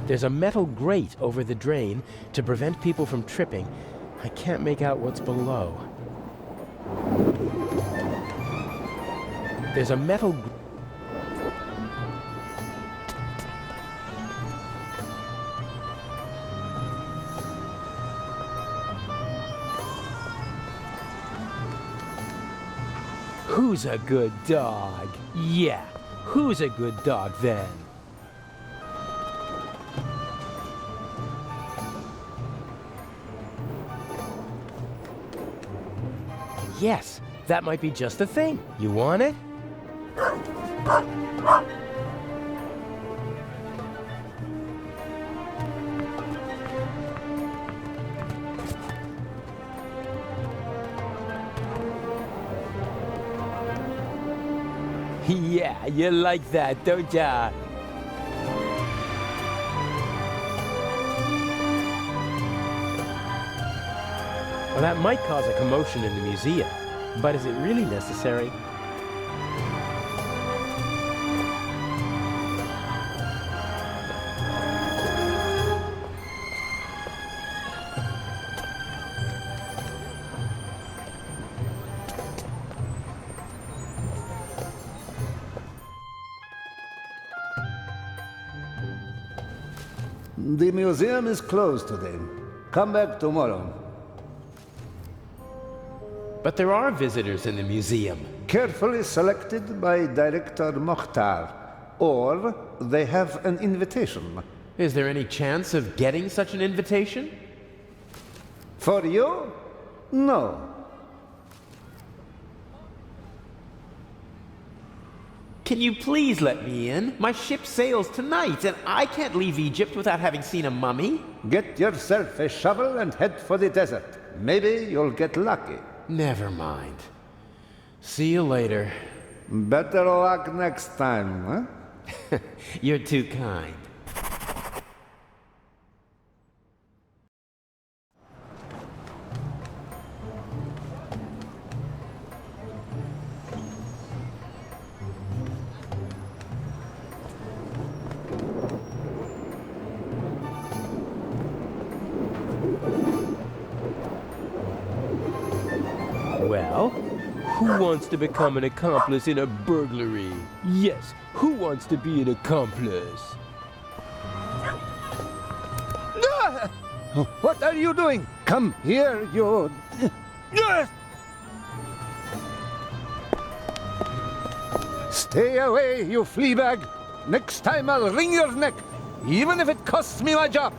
There's a metal grate over the drain to prevent people from tripping. I can't make out what's below. There's a metal... Who's a good dog? Yeah, who's a good dog then? Yes, that might be just the thing. You want it? Yeah, you like that, don't ya? Well, that might cause a commotion in the museum, but is it really necessary? The museum is closed today. Come back tomorrow. But there are visitors in the museum. Carefully selected by Director Mokhtar. Or they have an invitation. Is there any chance of getting such an invitation? For you? No. Can you please let me in? My ship sails tonight, and I can't leave Egypt without having seen a mummy. Get yourself a shovel and head for the desert. Maybe you'll get lucky. Never mind. See you later. Better luck next time, huh? You're too kind. Well, who wants to become an accomplice in a burglary? Yes, who wants to be an accomplice? Ah! What are you doing? Come here, you... Stay away, you flea bag! Next time I'll wring your neck, even if it costs me my job!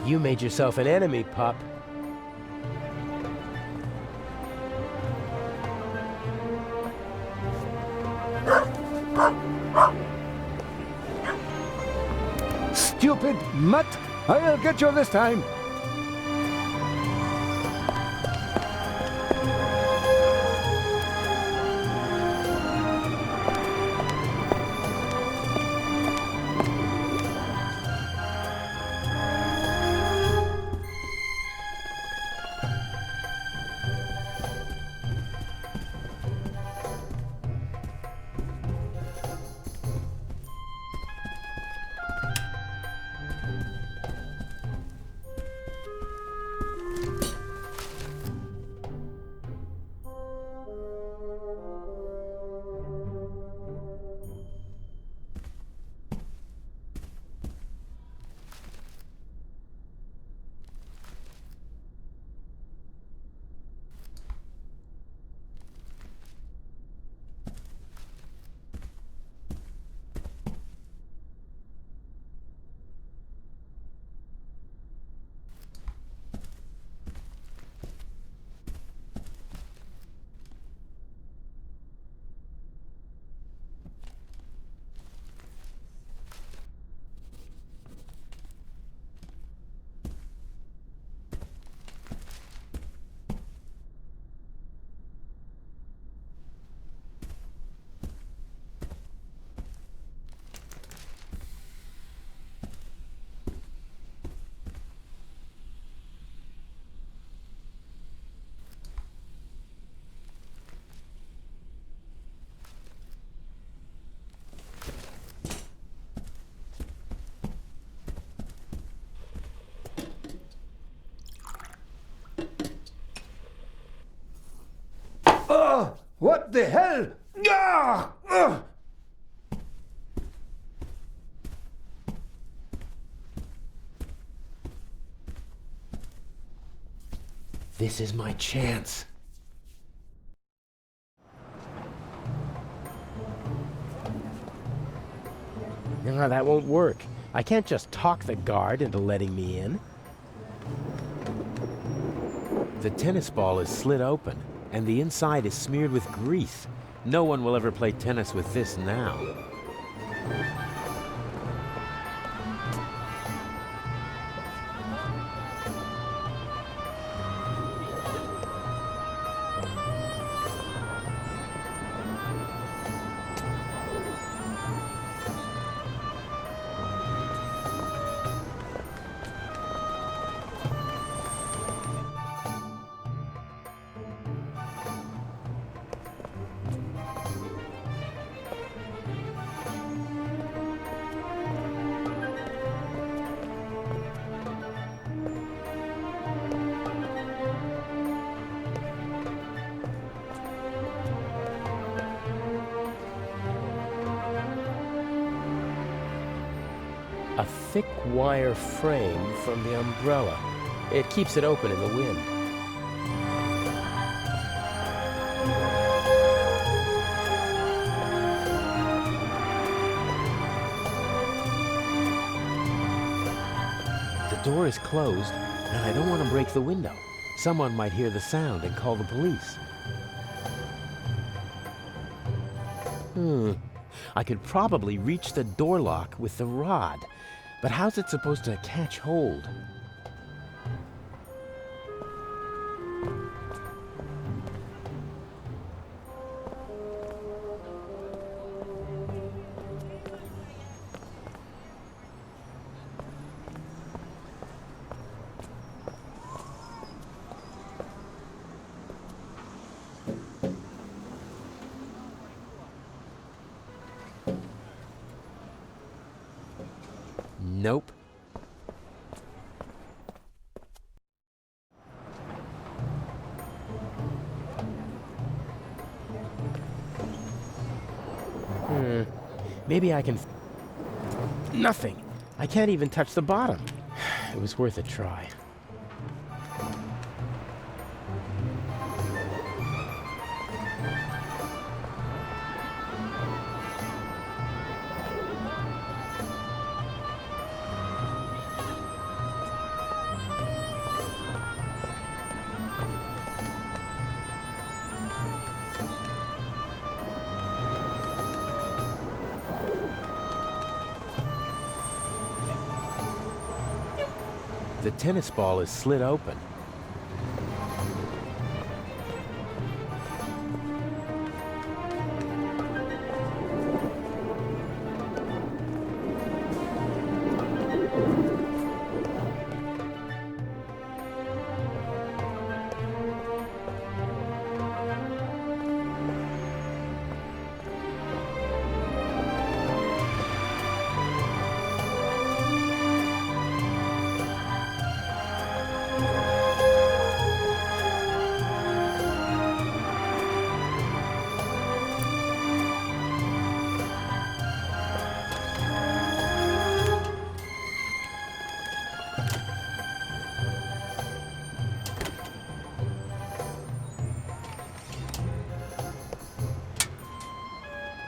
You made yourself an enemy, pup. Stupid mutt! I'll get you this time! What the hell? Ah! Ugh! This is my chance. No, that won't work. I can't just talk the guard into letting me in. The tennis ball is slit open, and the inside is smeared with grease. No one will ever play tennis with this now. A thick wire frame from the umbrella. It keeps it open in the wind. The door is closed, and I don't want to break the window. Someone might hear the sound and call the police. I could probably reach the door lock with the rod, but how's it supposed to catch hold? Nope. Maybe I can... Nothing. I can't even touch the bottom. It was worth a try. The tennis ball is slit open.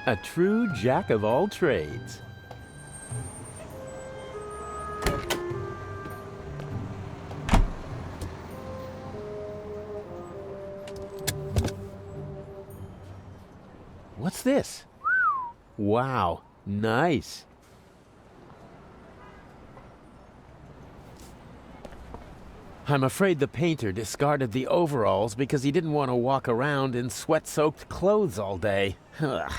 A true jack of all trades. What's this? Wow, nice. I'm afraid the painter discarded the overalls because he didn't want to walk around in sweat-soaked clothes all day. Ugh.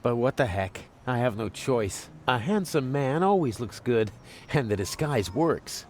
But what the heck? I have no choice. A handsome man always looks good, and the disguise works.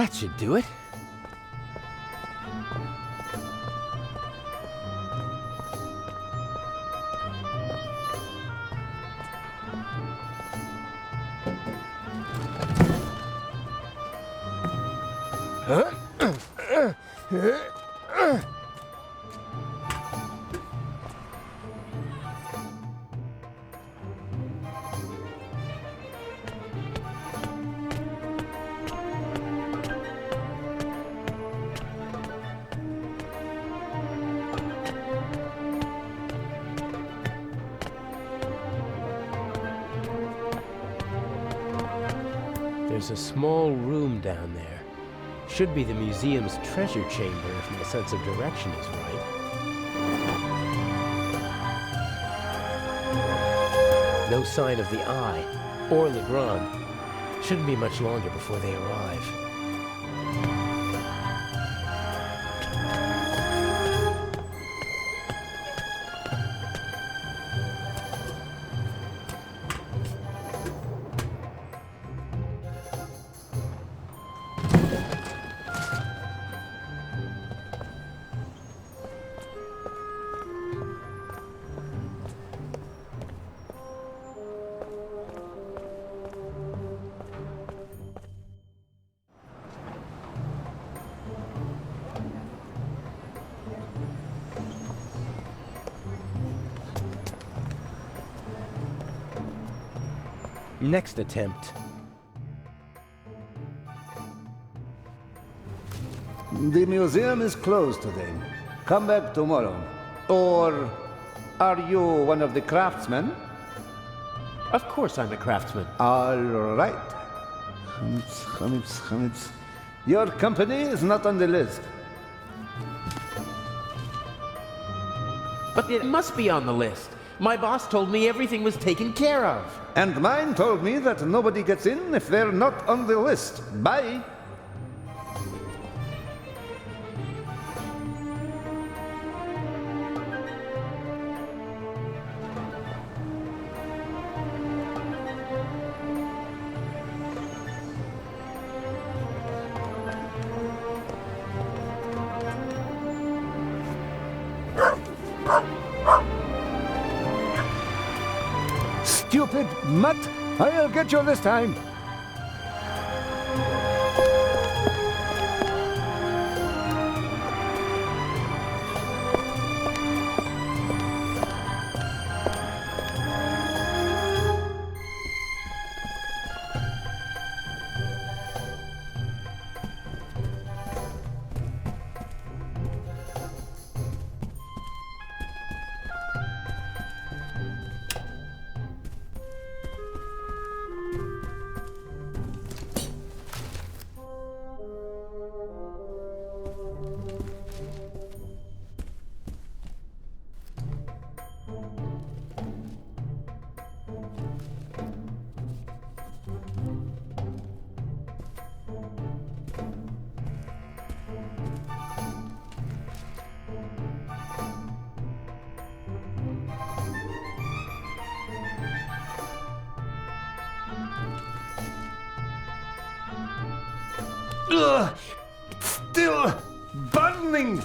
That should do it. There's a small room down there. Should be the museum's treasure chamber if my sense of direction is right. No sign of the Eye or Legrand. Shouldn't be much longer before they arrive. Next attempt. The museum is closed today. Come back tomorrow. Or are you one of the craftsmen? Of course I'm a craftsman. All right. Your company is not on the list. But it must be on the list. My boss told me everything was taken care of. And mine told me that nobody gets in if they're not on the list. Bye. Stupid mutt! I'll get you this time! Ugh! It's still burning!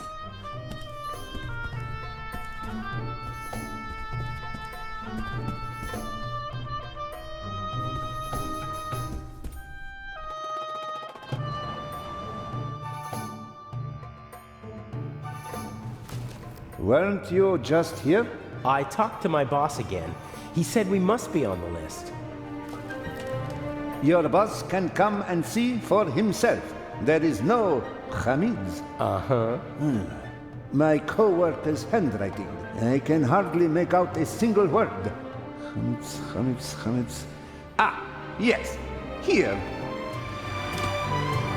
Weren't you just here? I talked to my boss again. He said we must be on the list. Your boss can come and see for himself. There is no Hamids. Uh-huh. My co-worker's handwriting. I can hardly make out a single word. Hamids. Ah, yes. Here.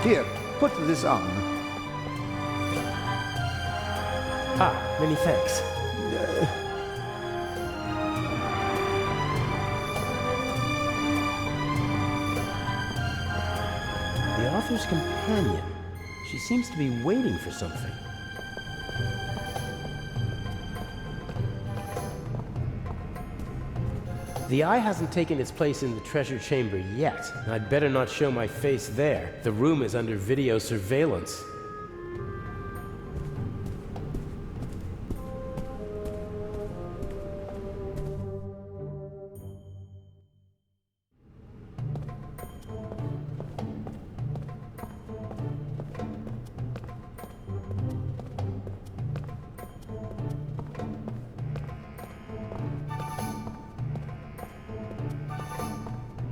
Here, put this on. Ah, many thanks. The author's companion. She seems to be waiting for something. The eye hasn't taken its place in the treasure chamber yet. I'd better not show my face there. The room is under video surveillance.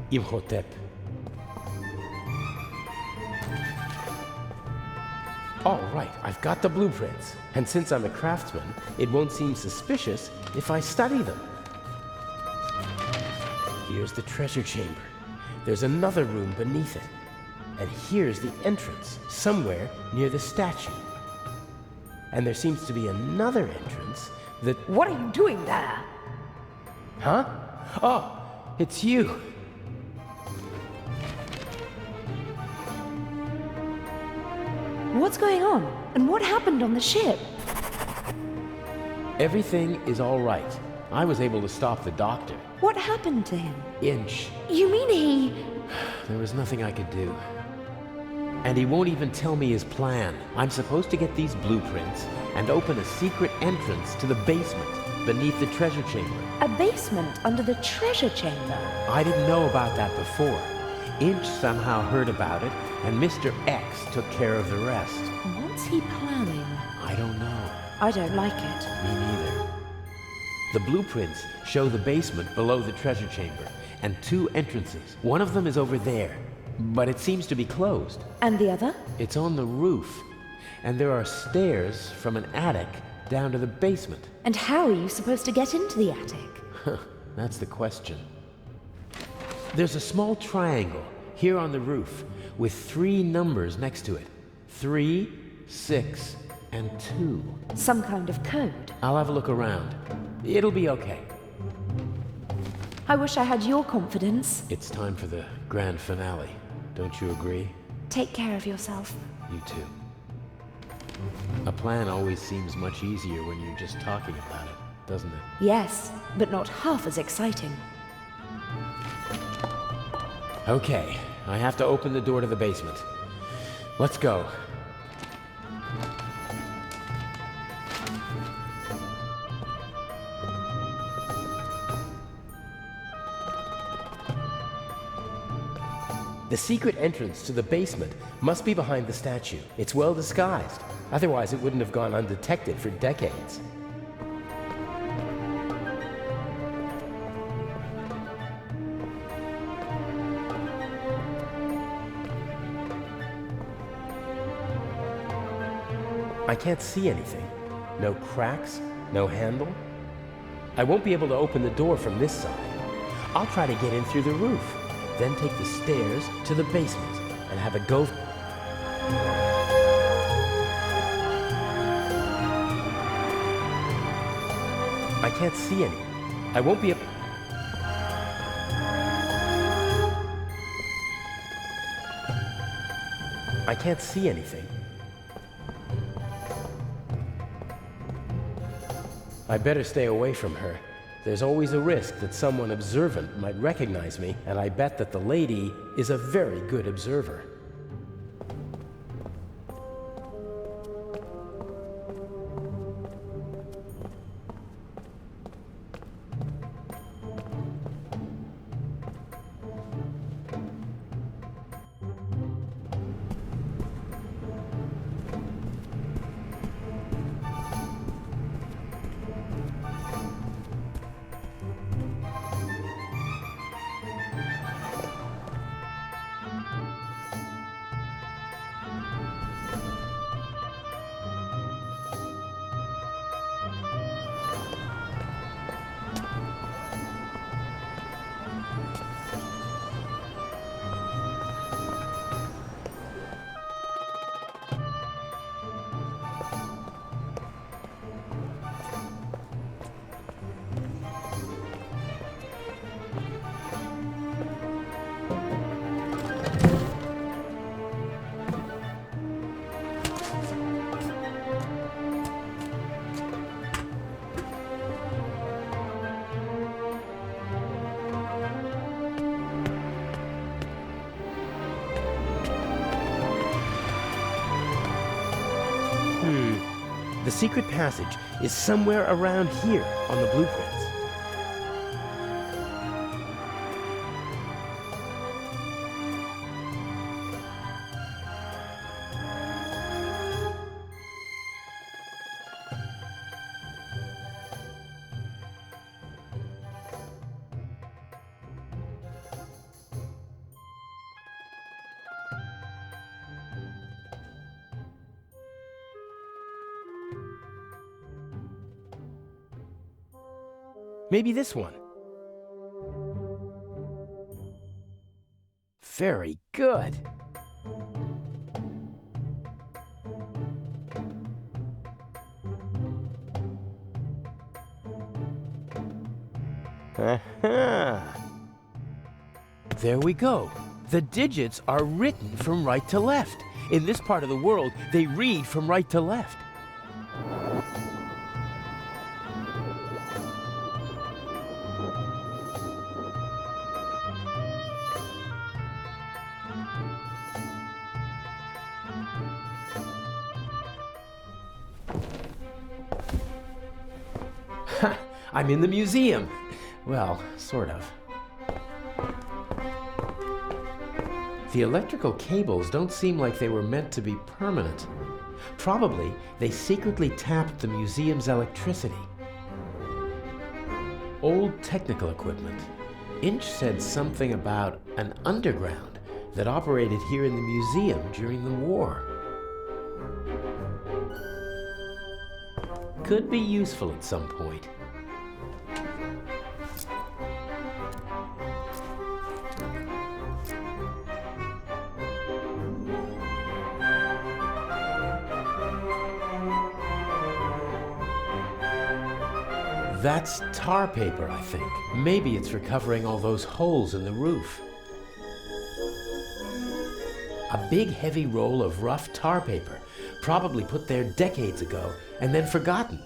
Imhotep. All right, I've got the blueprints. And since I'm a craftsman, it won't seem suspicious if I study them. Here's the treasure chamber. There's another room beneath it. And here's the entrance, somewhere near the statue. And there seems to be another entrance that... What are you doing there? Huh? Oh, it's you. What's going on? And what happened on the ship? Everything is all right. I was able to stop the doctor. What happened to him? Inch. You mean he... There was nothing I could do. And he won't even tell me his plan. I'm supposed to get these blueprints and open a secret entrance to the basement beneath the treasure chamber. A basement under the treasure chamber? I didn't know about that before. Inch somehow heard about it, and Mr. X took care of the rest. What's he planning? I don't know. I don't like it. Me neither. The blueprints show the basement below the treasure chamber, and two entrances. One of them is over there, but it seems to be closed. And the other? It's on the roof, and there are stairs from an attic down to the basement. And how are you supposed to get into the attic? That's the question. There's a small triangle here on the roof with 3 numbers next to it. 3, 6, and 2. Some kind of code. I'll have a look around. It'll be okay. I wish I had your confidence. It's time for the grand finale. Don't you agree? Take care of yourself. You too. A plan always seems much easier when you're just talking about it, doesn't it? Yes, but not half as exciting. Okay, I have to open the door to the basement. Let's go. The secret entrance to the basement must be behind the statue. It's well disguised. Otherwise, it wouldn't have gone undetected for decades. I can't see anything. No cracks, no handle. I won't be able to open the door from this side. I'll try to get in through the roof, then take the stairs to the basement and have a go. I can't see anything. I won't be able... I can't see anything. I better stay away from her. There's always a risk that someone observant might recognize me, and I bet that the lady is a very good observer. The secret passage is somewhere around here on the blueprints. Maybe this one. Very good. Aha! There we go. The digits are written from right to left. In this part of the world, they read from right to left. I'm in the museum. Well, sort of. The electrical cables don't seem like they were meant to be permanent. Probably they secretly tapped the museum's electricity. Old technical equipment. Inch said something about an underground that operated here in the museum during the war. Could be useful at some point. That's tar paper, I think. Maybe it's for covering all those holes in the roof. A big heavy roll of rough tar paper, probably put there decades ago and then forgotten.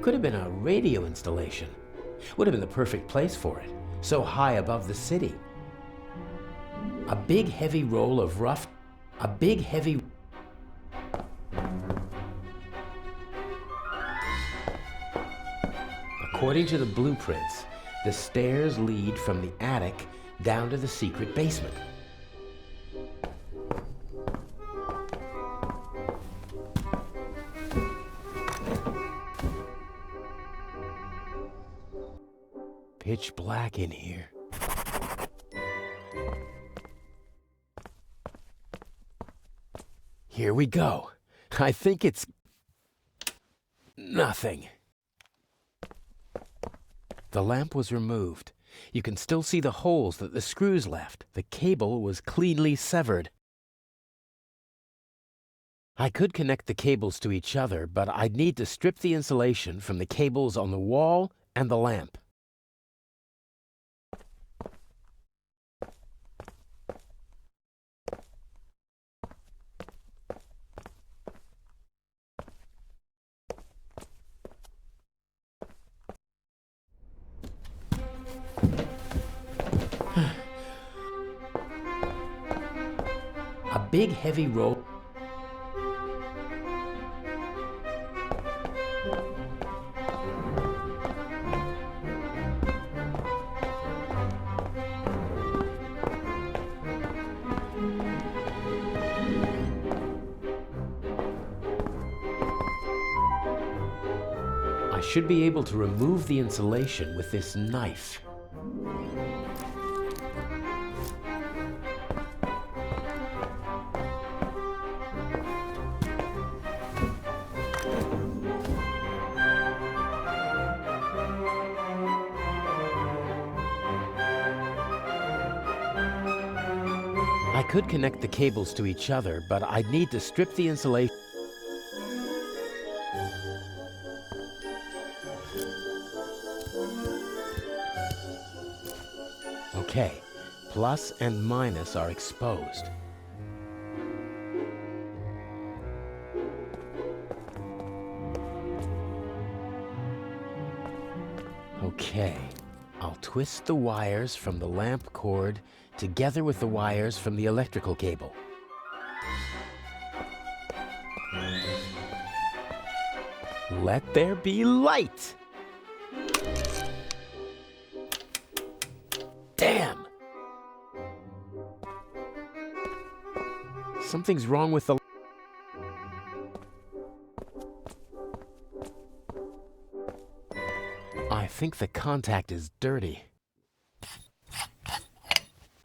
Could have been a radio installation. Would have been the perfect place for it, so high above the city. A big heavy roll of rough... According to the blueprints, the stairs lead from the attic down to the secret basement. Pitch black in here. Here we go. I think it's... nothing. The lamp was removed. You can still see the holes that the screws left. The cable was cleanly severed. I could connect the cables to each other, but I'd need to strip the insulation from the cables on the wall and the lamp. A big heavy rope. I should be able to remove the insulation with this knife. I could connect the cables to each other, but I'd need to strip the insulation. Okay, plus and minus are exposed. Okay, I'll twist the wires from the lamp cord together with the wires from the electrical cable. Let there be light! Damn! Something's wrong with the... I think the contact is dirty.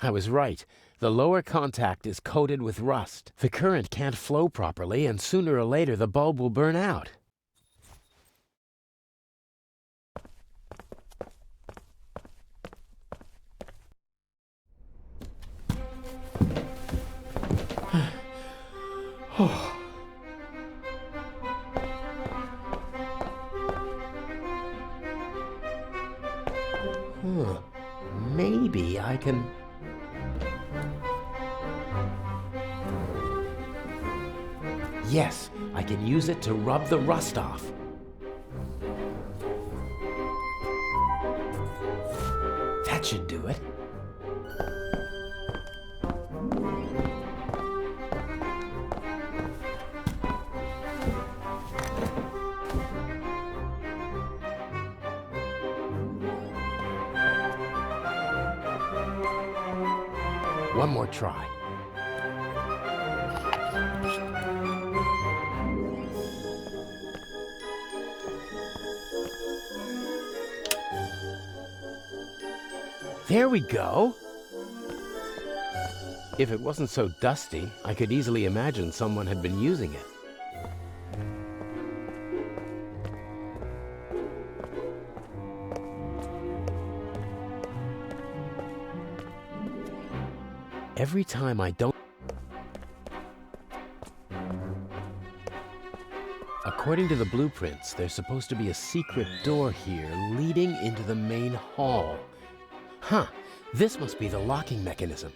I was right. The lower contact is coated with rust. The current can't flow properly, and sooner or later the bulb will burn out. Maybe I can... Yes, I can use it to rub the rust off. That should do it. One more try. There we go. If it wasn't so dusty, I could easily imagine someone had been using it. Every time I don't... According to the blueprints, there's supposed to be a secret door here leading into the main hall. Huh, this must be the locking mechanism.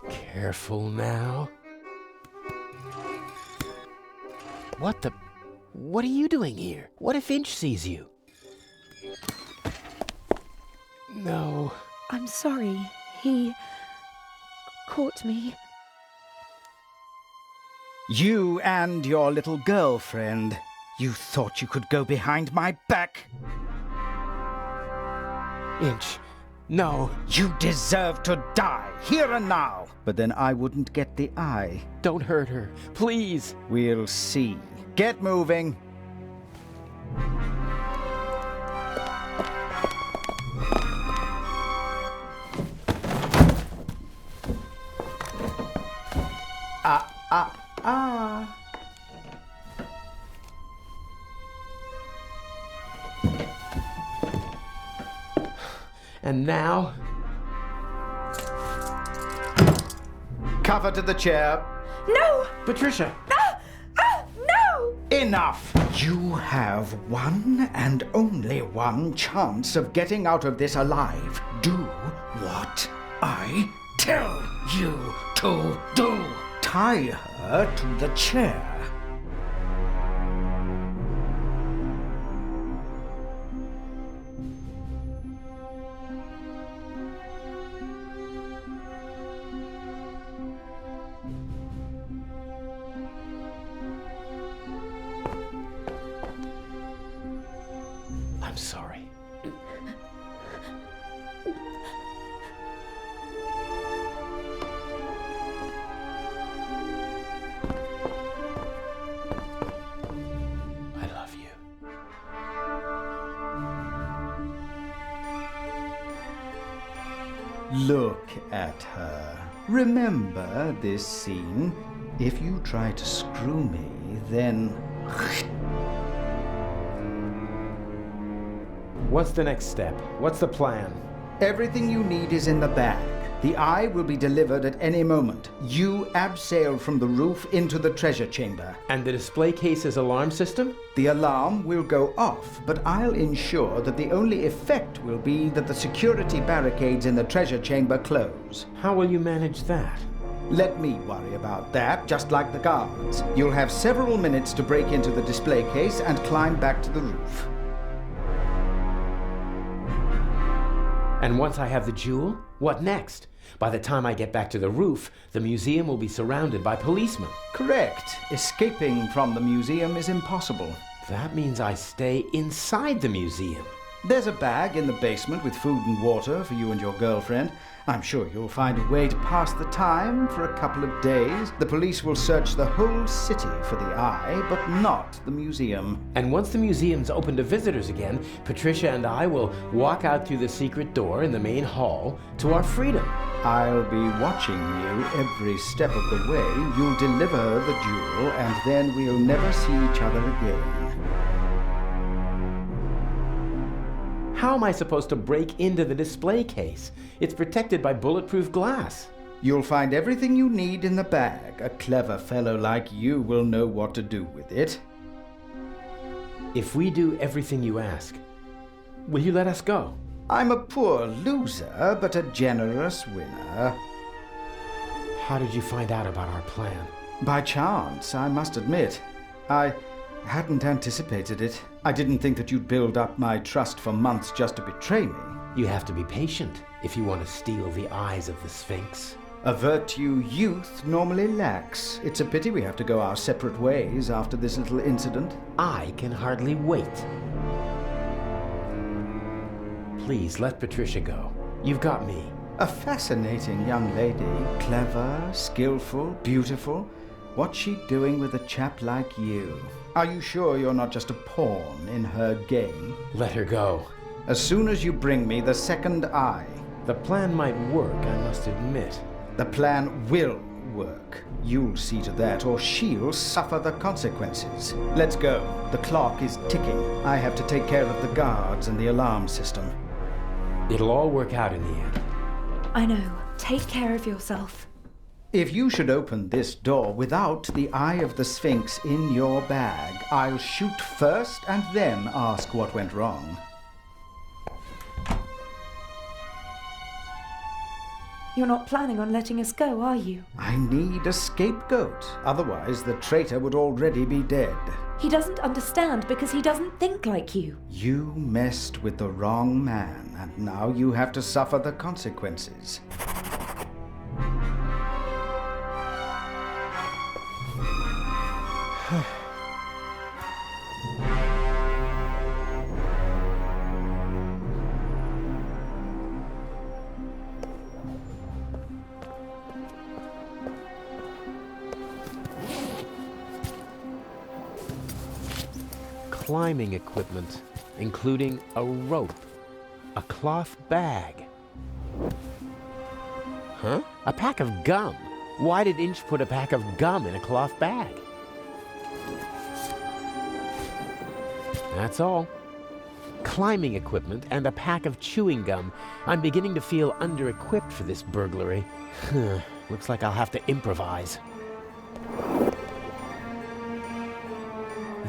Careful now. What the... What are you doing here? What if Inch sees you? No... I'm sorry. He caught me. You and your little girlfriend. You thought you could go behind my back? Inch, no. You deserve to die, here and now. But then I wouldn't get the eye. Don't hurt her, please. We'll see. Get moving. And now... Cover to the chair. No! Patricia! No! Enough! You have one and only one chance of getting out of this alive. Do what I tell you to do. Tie her to the chair. I'm sorry. I love you. Look at her. Remember this scene? If you try to screw me, then... What's the next step? What's the plan? Everything you need is in the bag. The eye will be delivered at any moment. You abseil from the roof into the treasure chamber. And the display case's alarm system? The alarm will go off, but I'll ensure that the only effect will be that the security barricades in the treasure chamber close. How will you manage that? Let me worry about that, just like the guards. You'll have several minutes to break into the display case and climb back to the roof. And once I have the jewel, what next? By the time I get back to the roof, the museum will be surrounded by policemen. Correct. Escaping from the museum is impossible. That means I stay inside the museum. There's a bag in the basement with food and water for you and your girlfriend. I'm sure you'll find a way to pass the time for a couple of days. The police will search the whole city for the eye, but not the museum. And once the museum's open to visitors again, Patricia and I will walk out through the secret door in the main hall to our freedom. I'll be watching you every step of the way. You'll deliver the jewel, and then we'll never see each other again. How am I supposed to break into the display case? It's protected by bulletproof glass. You'll find everything you need in the bag. A clever fellow like you will know what to do with it. If we do everything you ask, will you let us go? I'm a poor loser, but a generous winner. How did you find out about our plan? By chance, I must admit. I hadn't anticipated it. I didn't think that you'd build up my trust for months just to betray me. You have to be patient if you want to steal the eyes of the Sphinx. A virtue youth normally lacks. It's a pity we have to go our separate ways after this little incident. I can hardly wait. Please let Patricia go. You've got me. A fascinating young lady. Clever, skillful, beautiful. What's she doing with a chap like you? Are you sure you're not just a pawn in her game? Let her go. As soon as you bring me the second eye. The plan might work, I must admit. The plan will work. You'll see to that, or she'll suffer the consequences. Let's go. The clock is ticking. I have to take care of the guards and the alarm system. It'll all work out in the end. I know. Take care of yourself. If you should open this door without the Eye of the Sphinx in your bag, I'll shoot first and then ask what went wrong. You're not planning on letting us go, are you? I need a scapegoat. Otherwise, the traitor would already be dead. He doesn't understand because he doesn't think like you. You messed with the wrong man, and now you have to suffer the consequences. Climbing equipment, including a rope, a cloth bag. Huh? A pack of gum. Why did Inch put a pack of gum in a cloth bag? That's all. Climbing equipment and a pack of chewing gum. I'm beginning to feel under-equipped for this burglary. Looks like I'll have to improvise.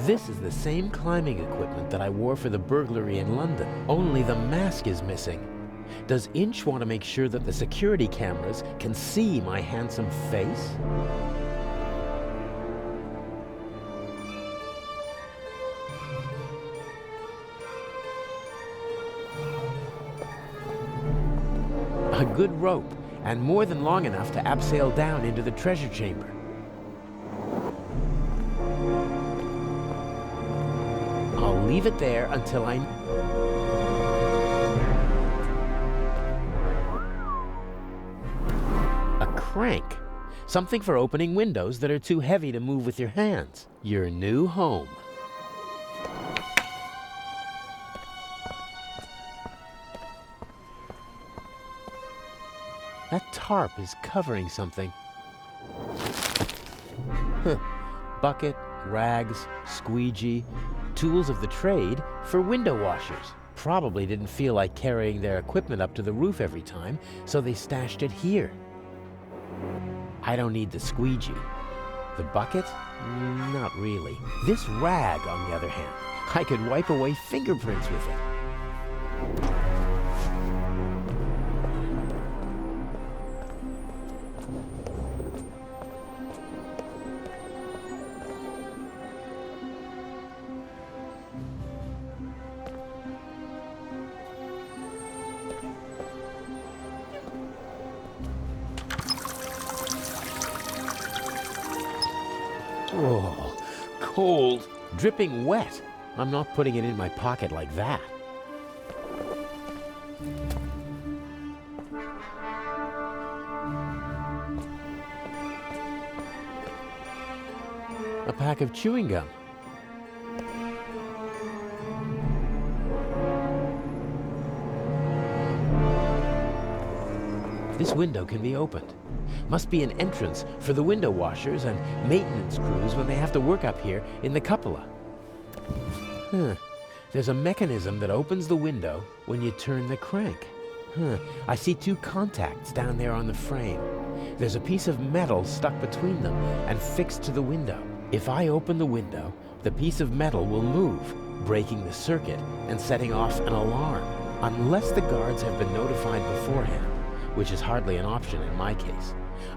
This is the same climbing equipment that I wore for the burglary in London, only the mask is missing. Does Inch want to make sure that the security cameras can see my handsome face? A good rope, and more than long enough to abseil down into the treasure chamber. I'll leave it there until I... A crank. Something for opening windows that are too heavy to move with your hands. Your new home. That tarp is covering something. Bucket, rags, squeegee, tools of the trade for window washers. Probably didn't feel like carrying their equipment up to the roof every time, so they stashed it here. I don't need the squeegee. The bucket? Not really. This rag, on the other hand, I could wipe away fingerprints with it. Oh, cold. Dripping wet. I'm not putting it in my pocket like that. A pack of chewing gum. This window can be opened. Must be an entrance for the window washers and maintenance crews when they have to work up here in the cupola. There's a mechanism that opens the window when you turn the crank. I see two contacts down there on the frame. There's a piece of metal stuck between them and fixed to the window. If I open the window, the piece of metal will move, breaking the circuit and setting off an alarm, unless the guards have been notified beforehand, which is hardly an option in my case.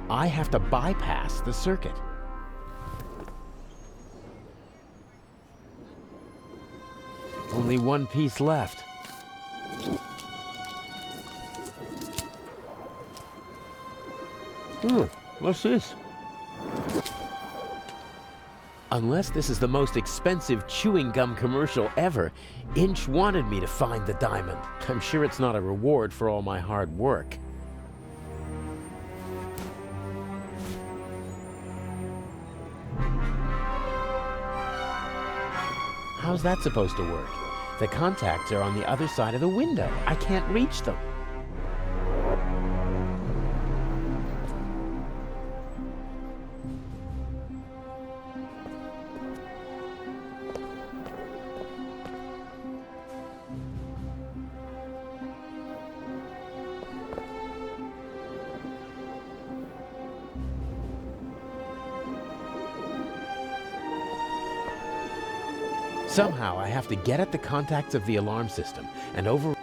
I have to bypass the circuit. Only one piece left. What's this? Unless this is the most expensive chewing gum commercial ever, Inch wanted me to find the diamond. I'm sure it's not a reward for all my hard work. How's that supposed to work? The contacts are on the other side of the window. I can't reach them. Somehow I have to get at the contacts of the alarm system and over...